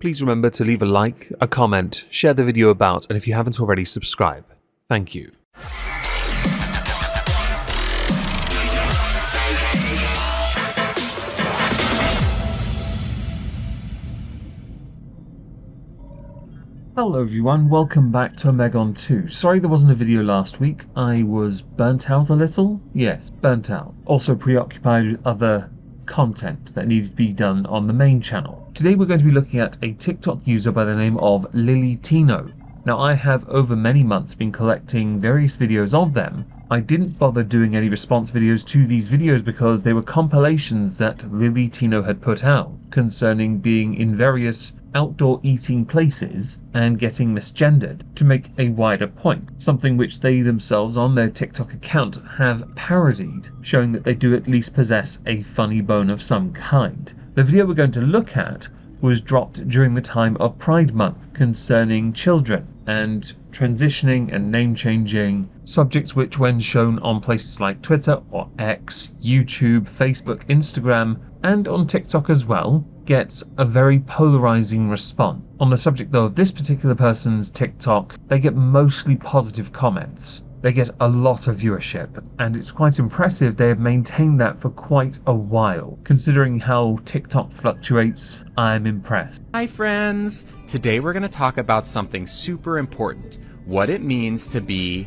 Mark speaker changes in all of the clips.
Speaker 1: Please remember to leave a like, a comment, share the video about, and if you haven't already, subscribe. Thank you. Hello everyone, welcome back to Omegon 2. Sorry there wasn't a video last week. I was burnt out a little. Yes, burnt out. Also preoccupied with other content that needed to be done on the main channel. Today we're going to be looking at a TikTok user by the name of Lily Tino. Now I have over many months been collecting various videos of them. I didn't bother doing any response videos to these videos because they were compilations that Lily Tino had put out concerning being in various outdoor eating places and getting misgendered to make a wider point, something which they themselves on their TikTok account have parodied, showing that they do at least possess a funny bone of some kind. The video we're going to look at was dropped during the time of Pride Month concerning children and transitioning and name changing, subjects which when shown on places like Twitter or X, YouTube, Facebook, Instagram and on TikTok as well, gets a very polarizing response. On the subject though of this particular person's TikTok, they get mostly positive comments. They get a lot of viewership, and it's quite impressive they have maintained that for quite a while. Considering how TikTok fluctuates, I'm impressed.
Speaker 2: Hi friends! Today we're going to talk about something super important, what it means to be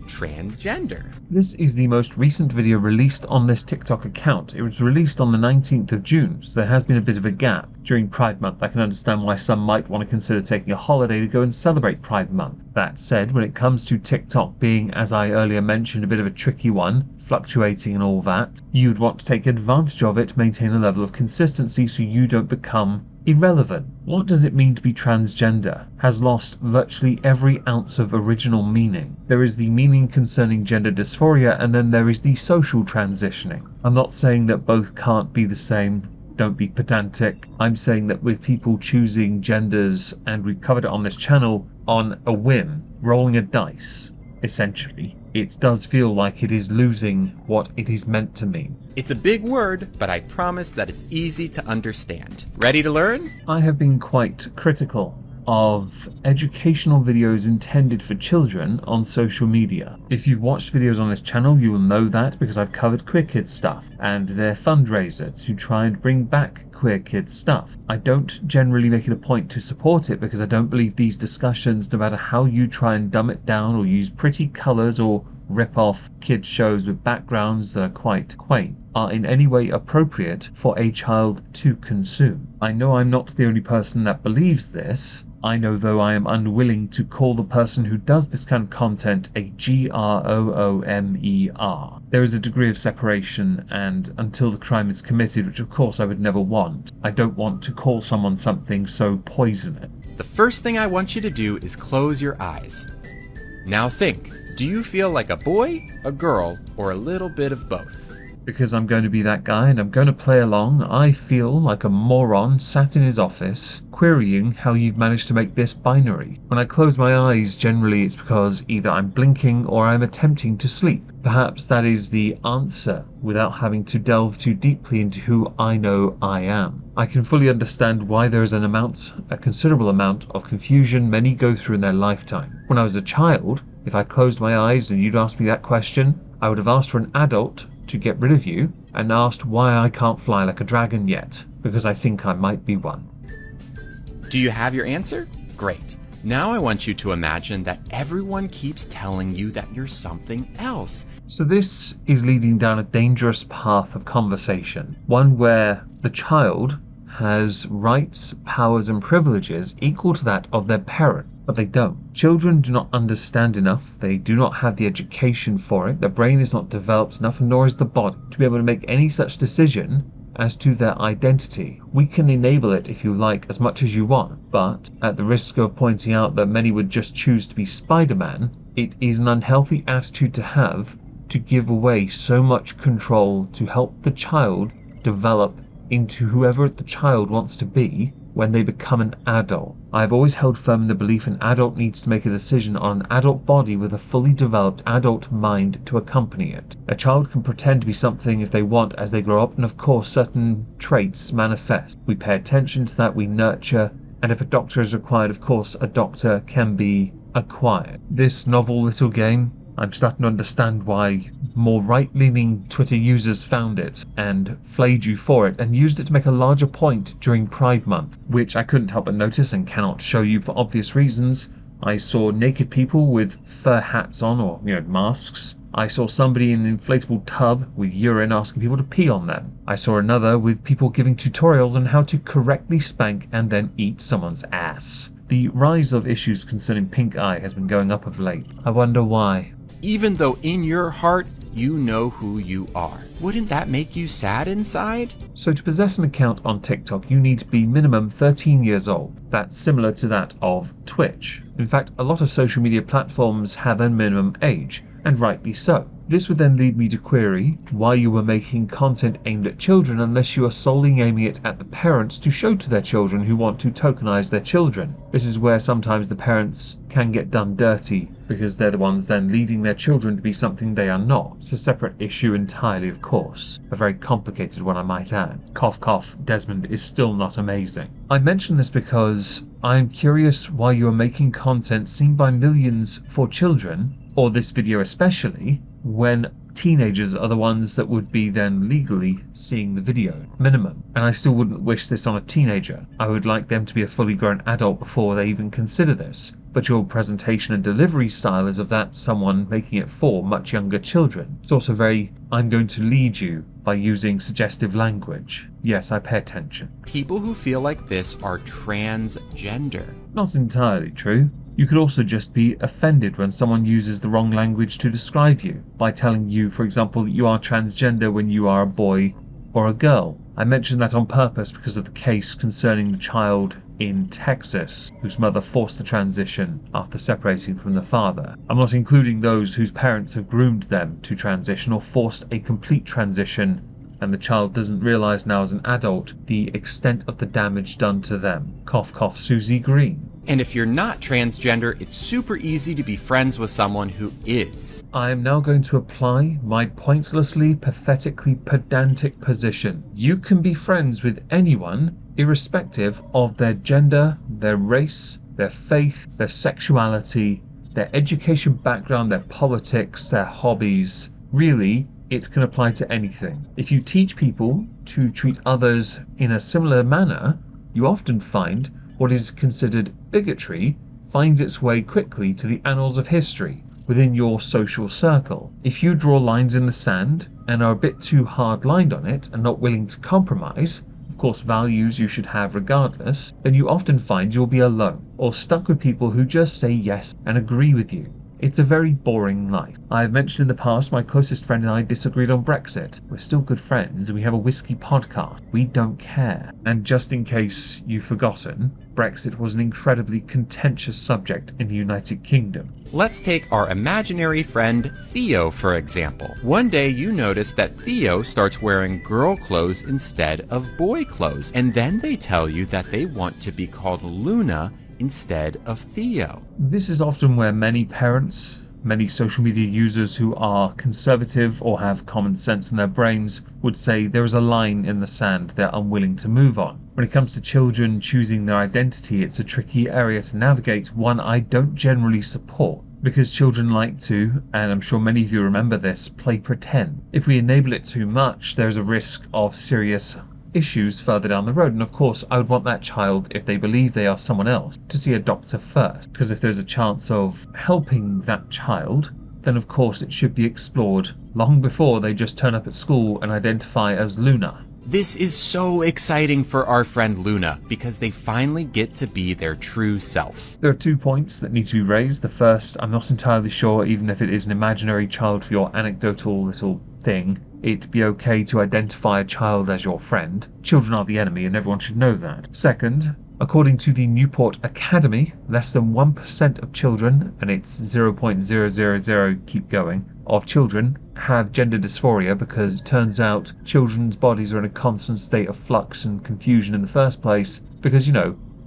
Speaker 2: transgender.
Speaker 1: This is the most recent video released on this TikTok account. It was released on the 19th of June, so there has been a bit of a gap during Pride Month. I can understand why some might want to consider taking a holiday to go and celebrate Pride Month. That said, when it comes to TikTok being, as I earlier mentioned, a bit of a tricky one, fluctuating and all that, you'd want to take advantage of it, maintain a level of consistency so you don't become irrelevant. What does it mean to be transgender? Has lost virtually every ounce of original meaning. There is the meaning concerning gender dysphoria, and then there is the social transitioning. I'm not saying that both can't be the same. Don't be pedantic. I'm saying that with people choosing genders, and we've covered it on this channel, on a whim, rolling a dice, essentially, it does feel like it is losing what it is meant to mean.
Speaker 2: It's a big word, but I promise that it's easy to understand. Ready to learn?
Speaker 1: I have been quite critical of educational videos intended for children on social media. If you've watched videos on this channel, you will know that because I've covered Queer Kids stuff and their fundraiser to try and bring back Queer Kids stuff. I don't generally make it a point to support it because I don't believe these discussions, no matter how you try and dumb it down or use pretty colours or rip off kids shows with backgrounds that are quite quaint, are in any way appropriate for a child to consume. I know I'm not the only person that believes this. I know though I am unwilling to call the person who does this kind of content a groomer. There is a degree of separation, and until the crime is committed, which of course I would never want, I don't want to call someone something so poisonous.
Speaker 2: The first thing I want you to do is close your eyes. Now think, do you feel like a boy, a girl, or a little bit of both?
Speaker 1: Because I'm going to be that guy and I'm going to play along, I feel like a moron sat in his office querying how you've managed to make this binary. When I close my eyes, generally it's because either I'm blinking or I'm attempting to sleep. Perhaps that is the answer without having to delve too deeply into who I know I am. I can fully understand why there is a considerable amount of confusion many go through in their lifetime. When I was a child, if I closed my eyes and you'd asked me that question, I would have asked for an adult to get rid of you and asked why I can't fly like a dragon yet, because I think I might be one.
Speaker 2: Do you have your answer? Great. Now I want you to imagine that everyone keeps telling you that you're something else.
Speaker 1: So this is leading down a dangerous path of conversation, one where the child has rights, powers and privileges equal to that of their parent. But they don't. Children do not understand enough, they do not have the education for it, their brain is not developed enough, nor is the body, to be able to make any such decision as to their identity. We can enable it if you like as much as you want, but at the risk of pointing out that many would just choose to be Spider-Man, it is an unhealthy attitude to have to give away so much control to help the child develop into whoever the child wants to be when they become an adult. I've always held firm in the belief an adult needs to make a decision on an adult body with a fully developed adult mind to accompany it. A child can pretend to be something if they want as they grow up, and of course certain traits manifest. We pay attention to that, we nurture, And if a doctor is required, of course, a doctor can be acquired. This novel little game, I'm starting to understand why more right-leaning Twitter users found it and flayed you for it and used it to make a larger point during Pride Month, which I couldn't help but notice and cannot show you for obvious reasons. I saw naked people with fur hats on, or, masks. I saw somebody in an inflatable tub with urine asking people to pee on them. I saw another with people giving tutorials on how to correctly spank and then eat someone's ass. The rise of issues concerning pink eye has been going up of late. I wonder why.
Speaker 2: Even though in your heart you know who you are. Wouldn't that make you sad inside?
Speaker 1: So to possess an account on TikTok, you need to be minimum 13 years old. That's similar to that of Twitch. In fact, a lot of social media platforms have a minimum age, and rightly so. This would then lead me to query why you were making content aimed at children unless you are solely aiming it at the parents to show to their children who want to tokenize their children. This is where sometimes the parents can get done dirty because they're the ones then leading their children to be something they are not. It's a separate issue entirely, of course. A very complicated one, I might add. Cough cough, Desmond is still not amazing. I mention this because I'm curious why you are making content seen by millions for children, or this video especially, when teenagers are the ones that would be then legally seeing the video, minimum. And I still wouldn't wish this on a teenager. I would like them to be a fully grown adult before they even consider this. But your presentation and delivery style is of that someone making it for much younger children. It's also very, I'm going to lead you by using suggestive language. Yes, I pay attention.
Speaker 2: People who feel like this are transgender.
Speaker 1: Not entirely true. You could also just be offended when someone uses the wrong language to describe you, by telling you, for example, that you are transgender when you are a boy or a girl. I mentioned that on purpose because of the case concerning the child in Texas whose mother forced the transition after separating from the father. I'm not including those whose parents have groomed them to transition or forced a complete transition, and the child doesn't realize now as an adult the extent of the damage done to them. Cough cough, Susie Green.
Speaker 2: And if you're not transgender, it's super easy to be friends with someone who is.
Speaker 1: I am now going to apply my pointlessly, pathetically pedantic position. You can be friends with anyone, irrespective of their gender, their race, their faith, their sexuality, their education background, their politics, their hobbies. Really, it can apply to anything. If you teach people to treat others in a similar manner, you often find what is considered bigotry finds its way quickly to the annals of history within your social circle. If you draw lines in the sand and are a bit too hard-lined on it and not willing to compromise, of course values you should have regardless, then you often find you'll be alone or stuck with people who just say yes and agree with you. It's a very boring life. I have mentioned in the past my closest friend and I disagreed on Brexit. We're still good friends and we have a whiskey podcast. We don't care. And just in case you've forgotten, Brexit was an incredibly contentious subject in the United Kingdom.
Speaker 2: Let's take our imaginary friend Theo, for example. One day you notice that Theo starts wearing girl clothes instead of boy clothes, and then they tell you that they want to be called Luna instead of Theo.
Speaker 1: This is often where many parents, many social media users who are conservative or have common sense in their brains would say there is a line in the sand they're unwilling to move on. When it comes to children choosing their identity, it's a tricky area to navigate, one I don't generally support. Because children like to, and I'm sure many of you remember this, play pretend. If we enable it too much, there's a risk of serious issues further down the road, and of course I would want that child, if they believe they are someone else, to see a doctor first, because if there's a chance of helping that child, then of course it should be explored long before they just turn up at school and identify as Luna.
Speaker 2: This is so exciting for our friend Luna, because they finally get to be their true self.
Speaker 1: There are 2 points that need to be raised. The first, I'm not entirely sure, even if it is an imaginary child for your anecdotal little thing, it'd be okay to identify a child as your friend. Children are the enemy and everyone should know that. Second, according to the Newport Academy, less than 1% of children, and it's 0.000, keep going, of children have gender dysphoria, because it turns out children's bodies are in a constant state of flux and confusion in the first place because,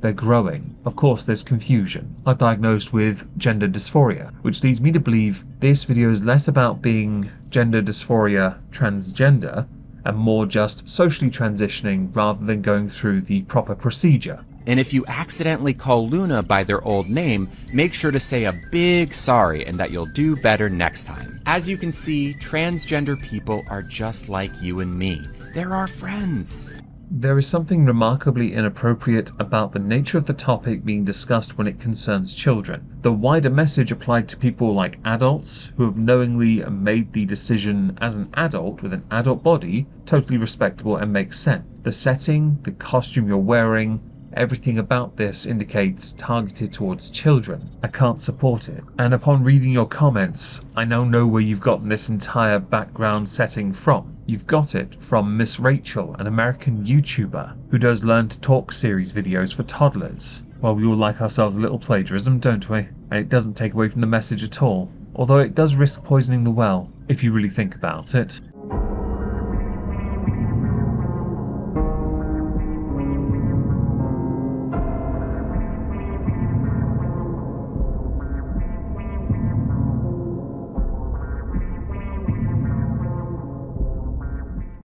Speaker 1: they're growing. Of course, there's confusion. I'm diagnosed with gender dysphoria, which leads me to believe this video is less about being gender dysphoria transgender and more just socially transitioning rather than going through the proper procedure.
Speaker 2: And if you accidentally call Luna by their old name, make sure to say a big sorry and that you'll do better next time. As you can see, transgender people are just like you and me. They're our friends.
Speaker 1: There is something remarkably inappropriate about the nature of the topic being discussed when it concerns children. The wider message applied to people like adults who have knowingly made the decision as an adult with an adult body, totally respectable and makes sense. The setting, the costume you're wearing, everything about this indicates targeted towards children. I can't support it. And upon reading your comments, I now know where you've gotten this entire background setting from. You've got it from Miss Rachel, an American YouTuber who does Learn to Talk series videos for toddlers. Well, we all like ourselves a little plagiarism, don't we? And it doesn't take away from the message at all. Although it does risk poisoning the well, if you really think about it.